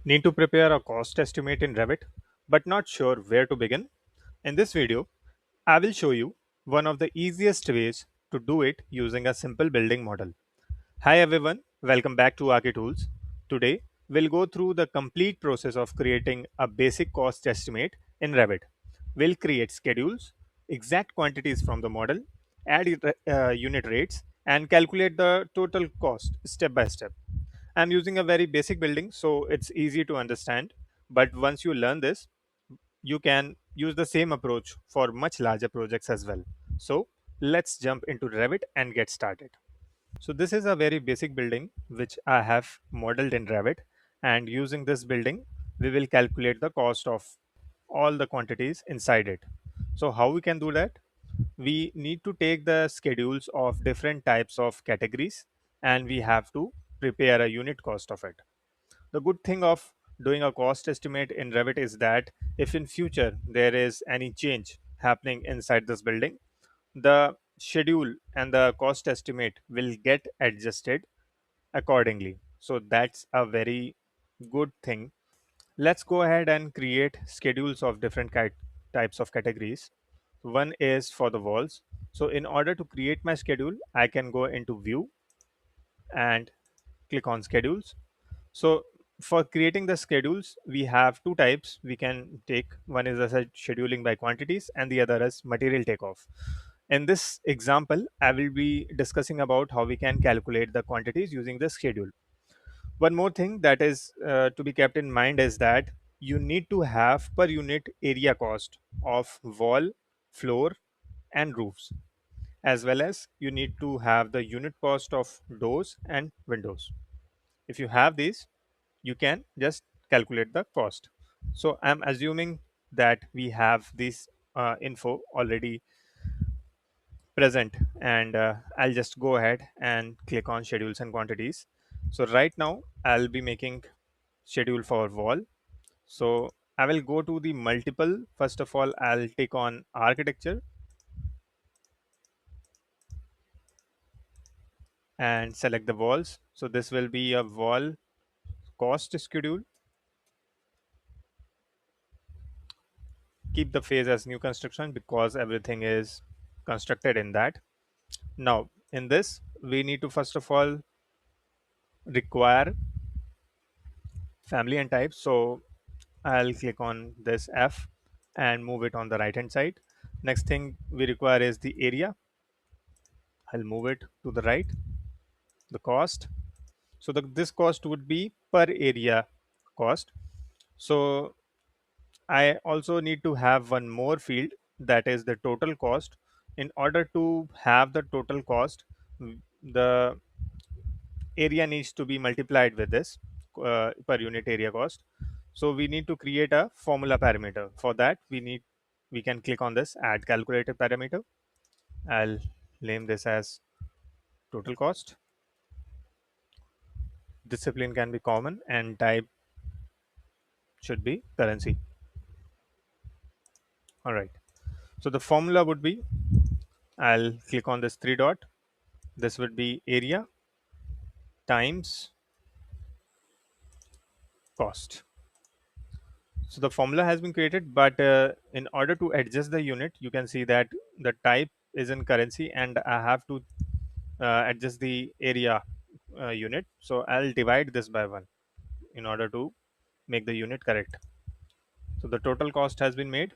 Need to prepare a cost estimate in Revit, but not sure where to begin? In this video, I will show you one of the easiest ways to do it using a simple building model. Hi everyone, welcome back to ARCHI Tools. Today, we'll go through the complete process of creating a basic cost estimate in Revit. We'll create schedules, exact quantities from the model, add unit rates, and calculate the total cost step by step. I'm using a very basic building, so it's easy to understand. But once you learn this, you can use the same approach for much larger projects as well. So let's jump into Revit and get started. So this is a very basic building which I have modeled in Revit, and using this building, we will calculate the cost of all the quantities inside it. So how we can do that? We need to take the schedules of different types of categories and we have to prepare a unit cost of it. The good thing of doing a cost estimate in Revit is that if in future there is any change happening inside this building, the schedule and the cost estimate will get adjusted accordingly. So that's a very good thing. Let's go ahead and create schedules of different types of categories. One is for the walls. So in order to create my schedule, I can go into view and click on schedules. So for creating the schedules, we have two types we can take. One is as a scheduling by quantities and the other is material takeoff. In this example, I will be discussing about how we can calculate the quantities using the schedule. One more thing that is to be kept in mind is that you need to have per unit area cost of wall, floor, and roofs, as well as you need to have the unit cost of doors and windows. If you have these, you can just calculate the cost. So I'm assuming that we have this info already present, and I'll just go ahead and click on schedules and quantities. So right now I'll be making schedule for wall. So I will go to the multiple. First of all, I'll take on architecture and select the walls. So this will be a wall cost schedule. Keep the phase as new construction because everything is constructed in that. Now in this, we need to first of all require family and type. So I'll click on this F and move it on the right hand side. Next thing we require is the area. I'll move it to the right. The cost. So this cost would be per area cost. So I also need to have one more field, that is the total cost. In order to have the total cost, the area needs to be multiplied with this per unit area cost. So we need to create a formula parameter. For that, we can click on this add calculator parameter. I'll name this as total cost. Discipline can be common and type should be currency. All right. So the formula would be, I'll click on this three dot. This would be area times cost. So the formula has been created, but in order to adjust the unit, you can see that the type is in currency and I have to adjust the area unit. So I'll divide this by 1 in order to make the unit correct. So the total cost has been made.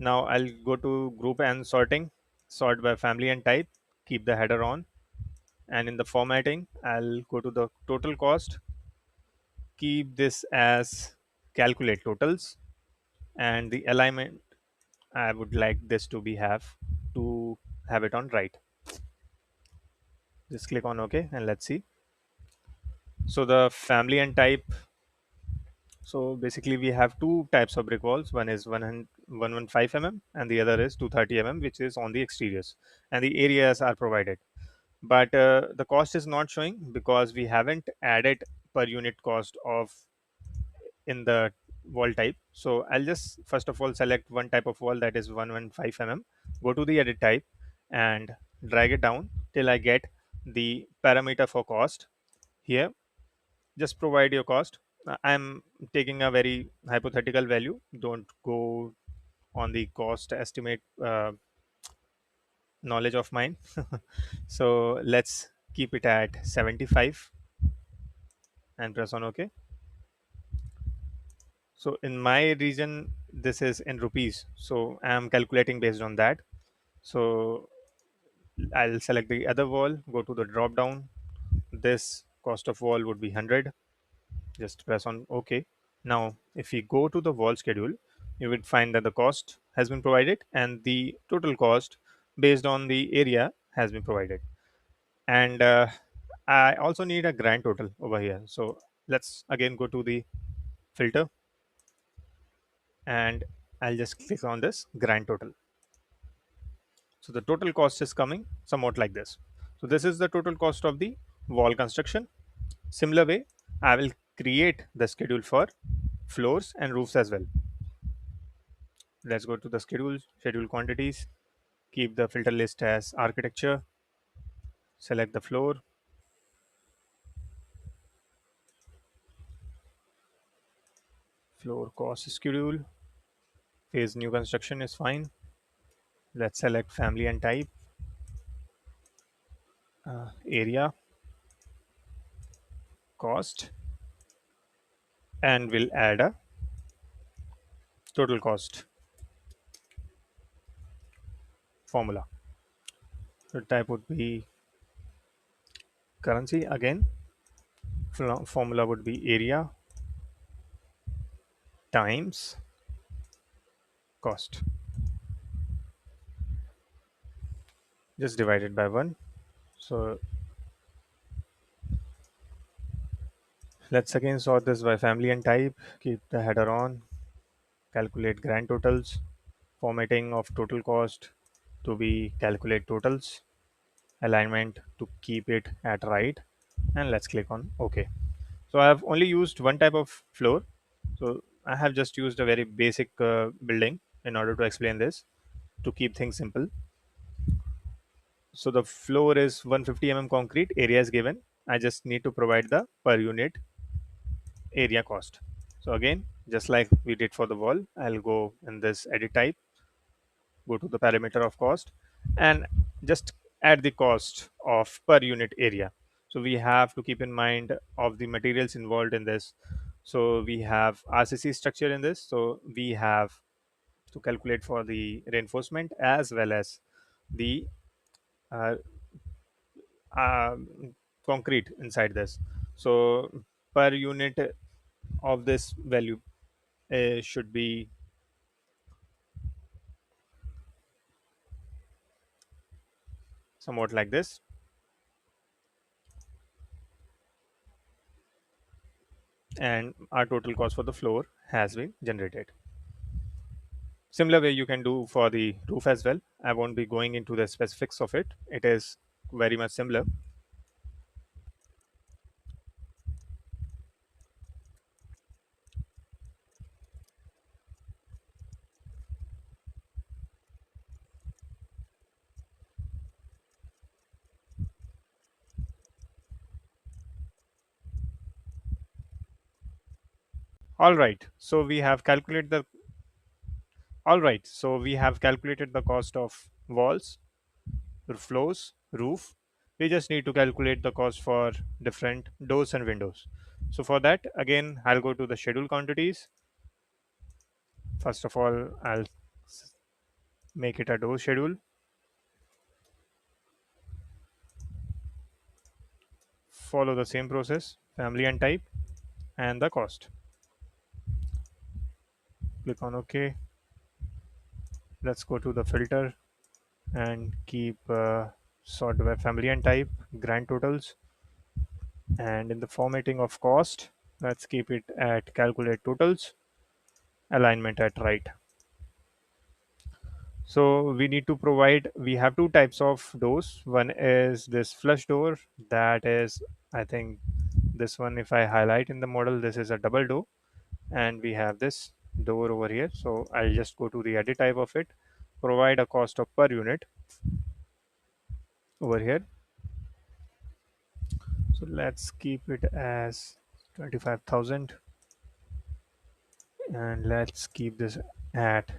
Now I'll go to group and sorting, sort by family and type, keep the header on, and in the formatting, I'll go to the total cost, keep this as calculate totals, and the alignment, I would like this to have it on right. Just click on OK and let's see. So the family and type. So basically, we have two types of brick walls. One is 115 mm and the other is 230 mm, which is on the exteriors, and the areas are provided. But the cost is not showing because we haven't added per unit cost of in the wall type. So I'll just first of all select one type of wall, that is 115 mm. Go to the edit type and drag it down till I get the parameter for cost. Here, just provide your cost. I'm taking a very hypothetical value. Don't go on the cost estimate knowledge of mine. So let's keep it at 75 and press on OK. So in my region, this is in rupees. So I'm calculating based on that. So I'll select the other wall, go to the drop down. This cost of wall would be 100. Just press on OK. Now, if we go to the wall schedule, you will find that the cost has been provided and the total cost based on the area has been provided. And I also need a grand total over here. So let's again go to the filter and I'll just click on this grand total. So the total cost is coming somewhat like this. So this is the total cost of the wall construction. Similar way, I will create the schedule for floors and roofs as well. Let's go to the schedule quantities, keep the filter list as architecture, select the floor cost schedule, phase new construction is fine. Let's select family and type, area, cost, and we'll add a total cost formula. The type would be currency again. Formula would be area times cost, just divided by 1. So let's again sort this by family and type, keep the header on, calculate grand totals, formatting of total cost to be calculate totals, alignment to keep it at right, and let's click on OK. So I have only used one type of floor. So I have just used a very basic building in order to explain this to keep things simple. So the floor is 150 concrete, area is given. I just need to provide the per unit area cost. So again, just like we did for the wall, I'll go in this edit type, go to the parameter of cost, and just add the cost of per unit area. So we have to keep in mind of the materials involved in this. So we have RCC structure in this. So we have to calculate for the reinforcement as well as the uh, concrete inside this. So per unit of this value should be somewhat like this, and our total cost for the floor has been generated. Similar way you can do for the roof as well. I won't be going into the specifics of it. It is very much similar. All right. So we have calculated the all right. So we have calculated the cost of walls, floors, roof. We just need to calculate the cost for different doors and windows. So for that, again, I'll go to the schedule quantities. First of all, I'll make it a door schedule. Follow the same process, family and type, and the cost. Click on OK. Let's go to the filter and keep sort by family and type, grand totals, and in the formatting of cost, let's keep it at calculate totals, alignment at right. So we need to provide, we have two types of doors. One is this flush door, that is, I think this one, if I highlight in the model, this is a double door, and we have this door over here. So I'll just go to the edit type of it, provide a cost of per unit over here. So let's keep it as 25,000. and let's keep this at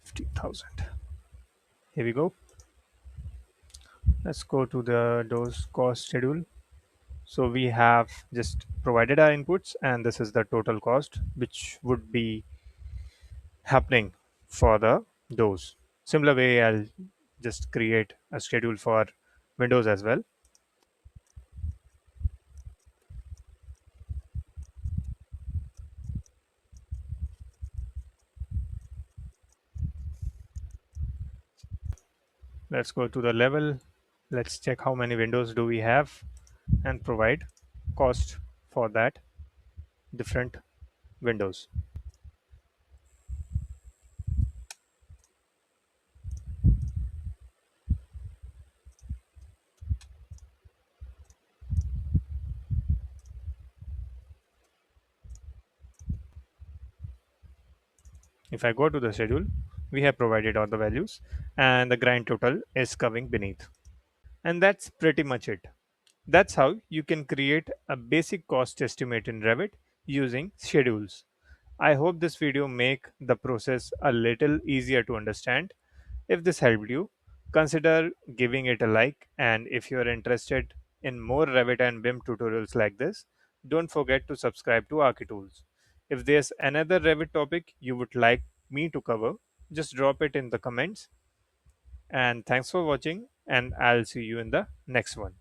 50,000. Here we go. Let's go to the dose cost schedule. So we have just provided our inputs, and this is the total cost which would be happening for the dose. Similar way, I'll just create a schedule for Windows as well. Let's go to the level. Let's check how many windows do we have and provide cost for that different windows. If I go to the schedule, we have provided all the values and the grand total is coming beneath. And that's pretty much it. That's how you can create a basic cost estimate in Revit using schedules. I hope this video make the process a little easier to understand. If this helped you, consider giving it a like, and if you are interested in more Revit and BIM tutorials like this, don't forget to subscribe to ARCHI Tools. If there's another Revit topic you would like me to cover, just drop it in the comments. And thanks for watching, and I'll see you in the next one.